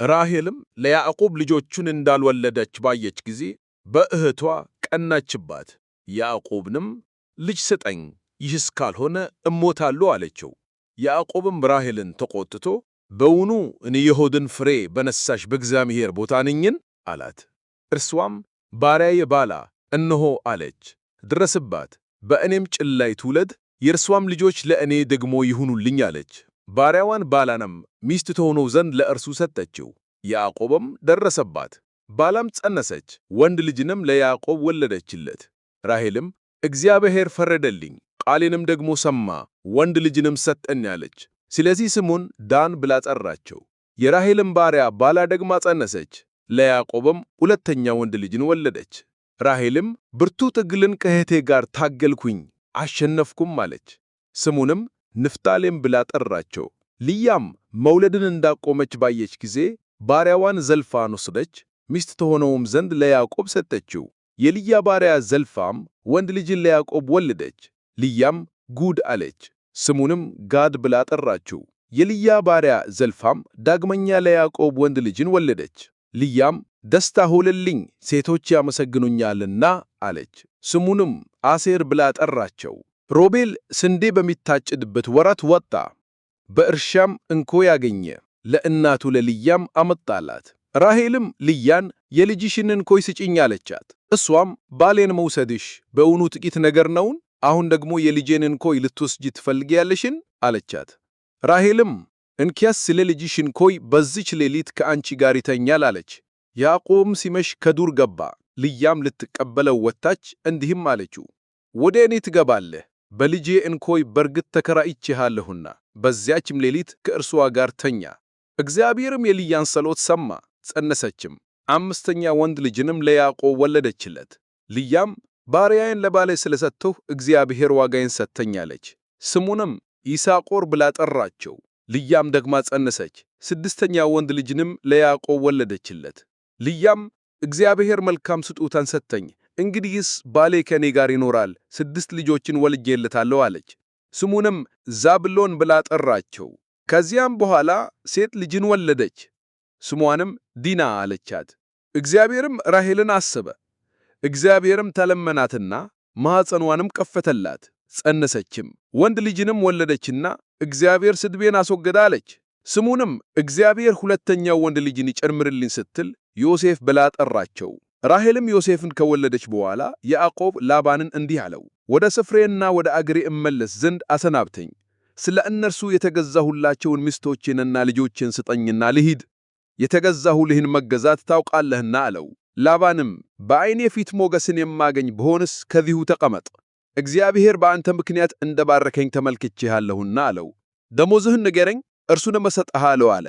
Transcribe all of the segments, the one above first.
ራሔልም ለያዕቆብ ልጆቹን እንዳልወለደች ባየች ጊዜ በእህቷ ቀናችባት። ያዕቆብንም ልጅ ስጠኝ፣ ይህስ ካልሆነ እሞታለሁ አለችው። ያዕቆብም ራሔልን ተቆጥቶ በውኑ እኔ የሆድን ፍሬ በነሳሽ በእግዚአብሔር ቦታ ነኝን? አላት። እርሷም ባሪያዬ ባላ እነሆ አለች። ድረስባት፣ በእኔም ጭን ላይ ትውለድ፣ የእርሷም ልጆች ለእኔ ደግሞ ይሁኑልኝ አለች። ባሪያዋን ባላንም ሚስት ትሆነው ዘንድ ለእርሱ ሰጠችው። ያዕቆብም ደረሰባት፣ ባላም ጸነሰች፣ ወንድ ልጅንም ለያዕቆብ ወለደችለት። ራሔልም እግዚአብሔር ፈረደልኝ፣ ቃሌንም ደግሞ ሰማ፣ ወንድ ልጅንም ሰጠኝ አለች። ስለዚህ ስሙን ዳን ብላ ጠራቸው። የራሔልም ባሪያ ባላ ደግማ ጸነሰች፣ ለያዕቆብም ሁለተኛ ወንድ ልጅን ወለደች። ራሔልም ብርቱ ትግልን ከእህቴ ጋር ታገልኩኝ አሸነፍኩም አለች። ስሙንም ንፍታሌም ብላ ጠራቸው። ልያም መውለድን እንዳቆመች ባየች ጊዜ ባሪያዋን ዘልፋን ወሰደች፣ ሚስት ትሆነውም ዘንድ ለያዕቆብ ሰጠችው። የልያ ባሪያ ዘልፋም ወንድ ልጅን ለያዕቆብ ወለደች። ልያም ጉድ አለች፣ ስሙንም ጋድ ብላ ጠራችው። የልያ ባሪያ ዘልፋም ዳግመኛ ለያዕቆብ ወንድ ልጅን ወለደች። ልያም ደስታ ሆነልኝ፣ ሴቶች ያመሰግኑኛልና አለች። ስሙንም አሴር ብላ ጠራቸው። ሮቤል ስንዴ በሚታጨድበት ወራት ወጣ፣ በእርሻም እንኮይ አገኘ፣ ለእናቱ ለልያም አመጣላት። ራሔልም ልያን የልጅሽን እንኮይ ስጪኝ አለቻት። እሷም ባሌን መውሰድሽ በእውኑ ጥቂት ነገር ነውን? አሁን ደግሞ የልጄን እንኮይ ልትወስጂ ትፈልጊያለሽን? አለቻት። ራሔልም እንኪያስ ስለ ልጅሽ እንኮይ በዚች ሌሊት ከአንቺ ጋር ይተኛል አለች። ያዕቆብም ሲመሽ ከዱር ገባ። ልያም ልትቀበለው ወጣች፣ እንዲህም አለችው፣ ወደ እኔ ትገባለህ? በልጄ እንኮይ በርግጥ ተከራይቼሃለሁና። በዚያችም ሌሊት ከእርሷ ጋር ተኛ። እግዚአብሔርም የልያን ጸሎት ሰማ፣ ጸነሰችም፣ አምስተኛ ወንድ ልጅንም ለያዕቆብ ወለደችለት። ልያም ባሪያዬን ለባሌ ስለሰጠሁ እግዚአብሔር ዋጋዬን ሰጠኝ አለች። ስሙንም ይሳኮር ብላ ጠራቸው። ልያም ደግማ ጸነሰች፣ ስድስተኛ ወንድ ልጅንም ለያዕቆብ ወለደችለት። ልያም እግዚአብሔር መልካም ስጦታን ሰጠኝ፣ እንግዲህስ ባሌ ከኔ ጋር ይኖራል፣ 6 ልጆችን ወልጄለታለሁ አለች። ስሙንም ዛብሎን ብላ ጠራቸው። ከዚያም በኋላ ሴት ልጅን ወለደች፣ ስሟንም ዲና አለቻት። እግዚአብሔርም ራሔልን አሰበ። እግዚአብሔርም ተለመናትና ማኅፀኗንም ከፈተላት፣ ጸነሰችም፣ ወንድ ልጅንም ወለደችና እግዚአብሔር ስድቤን አስወገደ አለች። ስሙንም እግዚአብሔር ሁለተኛው ወንድ ልጅን ይጨምርልኝ ስትል ዮሴፍ ብላ ጠራቸው። ራሔልም ዮሴፍን ከወለደች በኋላ ያዕቆብ ላባንን እንዲህ አለው፣ ወደ ስፍሬና ወደ አገሬ እመለስ ዘንድ አሰናብተኝ፣ ስለ እነርሱ የተገዛሁላቸውን ሚስቶቼንና ልጆቼን ስጠኝና ልሂድ፣ የተገዛሁልህን መገዛት ታውቃለህና አለው። ላባንም በዐይኔ ፊት ሞገስን የማገኝ ብሆንስ ከዚሁ ተቀመጥ፣ እግዚአብሔር በአንተ ምክንያት እንደ ባረከኝ ተመልክቼሃለሁና አለው። ደሞዝህን ንገረኝ፣ እርሱንም እሰጥሃለሁ አለ።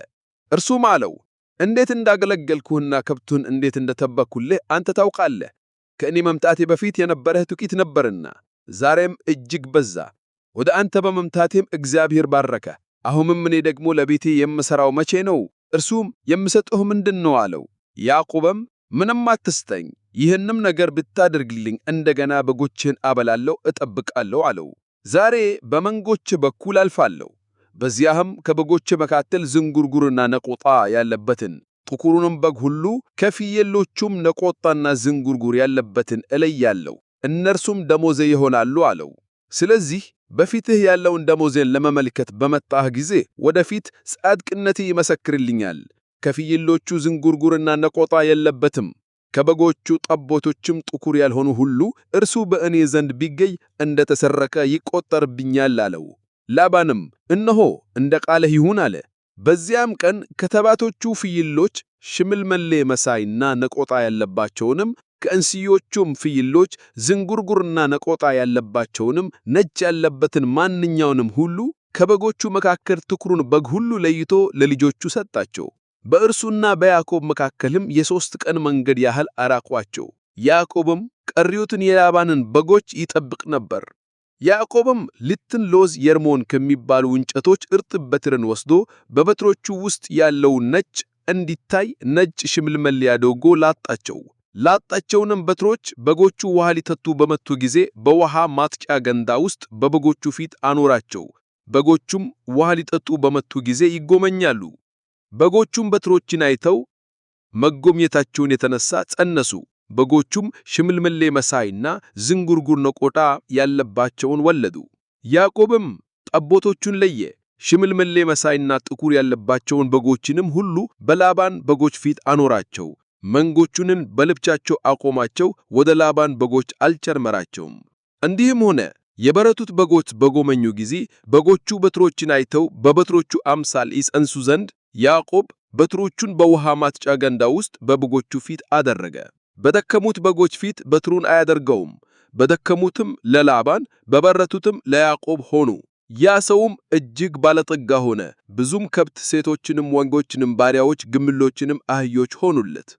እርሱም አለው፣ እንዴት እንዳገለገልኩህና ከብቱን እንዴት እንደተበኩልህ አንተ ታውቃለህ። ከእኔ መምጣቴ በፊት የነበረህ ጥቂት ነበርና ዛሬም እጅግ በዛ። ወደ አንተ በመምጣቴም እግዚአብሔር ባረከ። አሁንም እኔ ደግሞ ለቤቴ የምሠራው መቼ ነው? እርሱም የምሰጥህ ምንድን ነው አለው። ያዕቆብም ምንም አትስጠኝ፣ ይህንም ነገር ብታደርግልኝ እንደገና በጎችህን አበላለሁ እጠብቃለሁ አለው። ዛሬ በመንጎች በኩል አልፋለሁ፣ በዚያህም ከበጎች መካከል ዝንጉርጉርና ነቆጣ ያለበትን ጥቁሩንም በግ ሁሉ ከፍየሎቹም ነቆጣና ዝንጉርጉር ያለበትን እለያለሁ፣ እነርሱም ደሞዜ ይሆናሉ አለው። ስለዚህ በፊትህ ያለውን ደሞዜን ለመመልከት በመጣህ ጊዜ ወደፊት ጻድቅነቴ ይመሰክርልኛል። ከፍየሎቹ ዝንጉርጉርና ነቆጣ የለበትም፣ ከበጎቹ ጠቦቶችም ጥቁር ያልሆኑ ሁሉ እርሱ በእኔ ዘንድ ቢገኝ እንደ ተሰረቀ ይቆጠርብኛል አለው። ላባንም እነሆ እንደ ቃልህ ይሁን አለ። በዚያም ቀን ከተባቶቹ ፍየሎች ሽምልመሌ መሳይና ነቆጣ ያለባቸውንም ከእንስዮቹም ፍየሎች ዝንጉርጉርና ነቆጣ ያለባቸውንም ነጭ ያለበትን ማንኛውንም ሁሉ ከበጎቹ መካከል ጥቁሩን በግ ሁሉ ለይቶ ለልጆቹ ሰጣቸው። በእርሱና በያዕቆብ መካከልም የ3 ቀን መንገድ ያህል አራቋቸው። ያዕቆብም ቀሪዎትን የላባንን በጎች ይጠብቅ ነበር። ያዕቆብም ልትን ሎዝ የርሞን ከሚባሉ እንጨቶች እርጥብ በትርን ወስዶ በበትሮቹ ውስጥ ያለው ነጭ እንዲታይ ነጭ ሽምልመሌ አድርጎ ላጣቸውንም በትሮች በጎቹ ውሃ ሊጠጡ በመጡ ጊዜ በውሃ ማጥጫ ገንዳ ውስጥ በበጎቹ ፊት አኖራቸው። በጎቹም ውሃ ሊጠጡ በመጡ ጊዜ ይጎመኛሉ። በጎቹም በትሮችን አይተው መጎብኘታቸውን የተነሳ ጸነሱ። በጎቹም ሽምልምሌ መሳይና ዝንጉርጉር ነቆጣ ያለባቸውን ወለዱ። ያዕቆብም ጠቦቶቹን ለየ። ሽምልምሌ መሳይና ጥቁር ያለባቸውን በጎችንም ሁሉ በላባን በጎች ፊት አኖራቸው። መንጎቹንም በልብቻቸው አቆማቸው፣ ወደ ላባን በጎች አልጨመራቸውም። እንዲህም ሆነ የበረቱት በጎች በጎመኙ ጊዜ በጎቹ በትሮችን አይተው በበትሮቹ አምሳል ይጸንሱ ዘንድ ያዕቆብ በትሮቹን በውሃ ማጥጫ ገንዳ ውስጥ በበጎቹ ፊት አደረገ። በደከሙት በጎች ፊት በትሩን አያደርገውም። በደከሙትም ለላባን በበረቱትም ለያዕቆብ ሆኑ። ያ ሰውም እጅግ ባለጠጋ ሆነ። ብዙም ከብት፣ ሴቶችንም፣ ወንዶችንም ባሪያዎች፣ ግመሎችንም አህዮች ሆኑለት።